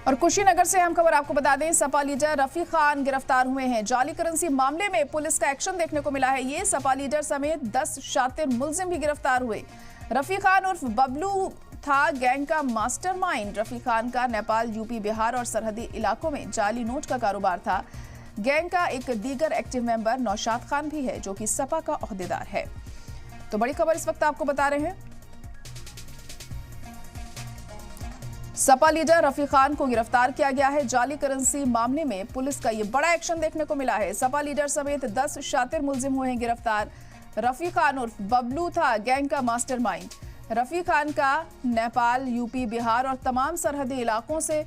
और कुशीनगर से अहम खबर आपको बता दें, सपा लीडर रफी खान गिरफ्तार हुए हैं। जाली करेंसी मामले में पुलिस का एक्शन देखने को मिला है। ये सपा लीडर समेत 10 शातिर मुलजिम भी गिरफ्तार हुए। रफी खान उर्फ बबलू था गैंग का मास्टरमाइंड। रफी खान का नेपाल, यूपी, बिहार और सरहदी इलाकों में जाली नोट का कारोबार था। गैंग का एक दीगर एक्टिव मेंबर नौशाद खान भी है, जो कि सपा का ओहदेदार है। तो बड़ी खबर इस वक्त आपको बता रहे हैं, सपा लीडर रफी खान को गिरफ्तार किया गया है। जाली करेंसी मामले में पुलिस का ये बड़ा एक्शन देखने को मिला है। सपा लीडर समेत 10 शातिर मुलजिम हुए हैं गिरफ्तार। रफी खान उर्फ बबलू था गैंग का मास्टरमाइंड। रफी खान का नेपाल, यूपी, बिहार और तमाम सरहदी इलाकों से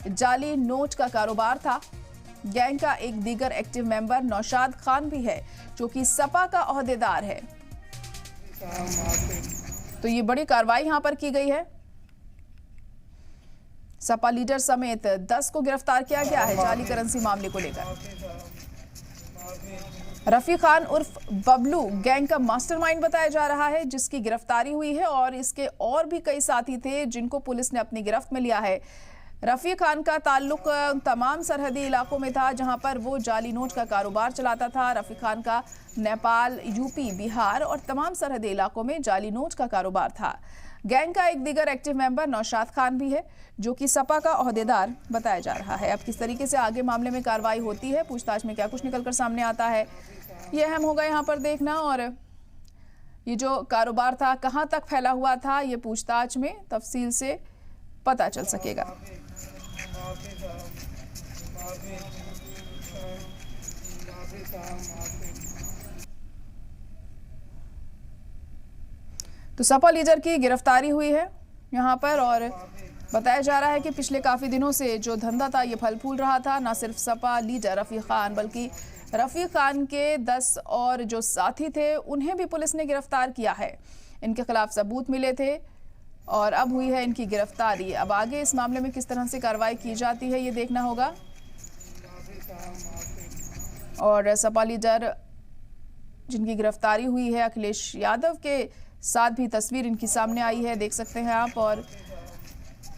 जाली नोट का कारोबार था। गैंग का एक दीगर एक्टिव मेंबर नौशाद खान भी है, जो कि सपा का ओहदेदार है। तो ये बड़ी कार्रवाई यहां पर की गई है। सपा लीडर समेत 10 को गिरफ्तार किया गया है जाली करेंसी मामले को लेकर। रफी खान उर्फ बबलू गैंग का मास्टरमाइंड बताया जा रहा है, जिसकी गिरफ्तारी हुई है और इसके और भी कई साथी थे जिनको पुलिस ने अपनी गिरफ्त में लिया है। रफी खान का ताल्लुक तमाम सरहदी इलाकों में था, जहां पर वो जाली नोट का कारोबार चलाता था। रफी खान का नेपाल, यूपी, बिहार और तमाम सरहदी इलाकों में जाली नोट का कारोबार था। गैंग का एक दीगर एक्टिव मेंबर नौशाद खान भी है, जो कि सपा का ओहदेदार बताया जा रहा है। अब किस तरीके से आगे मामले में कार्रवाई होती है, पूछताछ में क्या कुछ निकलकर सामने आता है, ये अहम होगा यहाँ पर देखना। और ये जो कारोबार था कहाँ तक फैला हुआ था, ये पूछताछ में तफसील से पता चल सकेगा। तो सपा लीडर की गिरफ्तारी हुई है यहाँ पर, और बताया जा रहा है कि पिछले काफ़ी दिनों से जो धंधा था ये फल फूल रहा था। ना सिर्फ सपा लीडर रफ़ी खान, बल्कि रफ़ी खान के 10 और जो साथी थे उन्हें भी पुलिस ने गिरफ्तार किया है। इनके खिलाफ सबूत मिले थे और अब हुई है इनकी गिरफ्तारी। अब आगे इस मामले में किस तरह से कार्रवाई की जाती है ये देखना होगा। और सपा लीडर जिनकी गिरफ्तारी हुई है, अखिलेश यादव के साथ भी तस्वीर इनकी सामने आई है, देख सकते हैं आप। और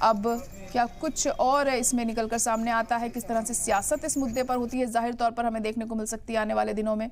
अब क्या कुछ और इसमें निकलकर सामने आता है, किस तरह से सियासत इस मुद्दे पर होती है, जाहिर तौर पर हमें देखने को मिल सकती है आने वाले दिनों में।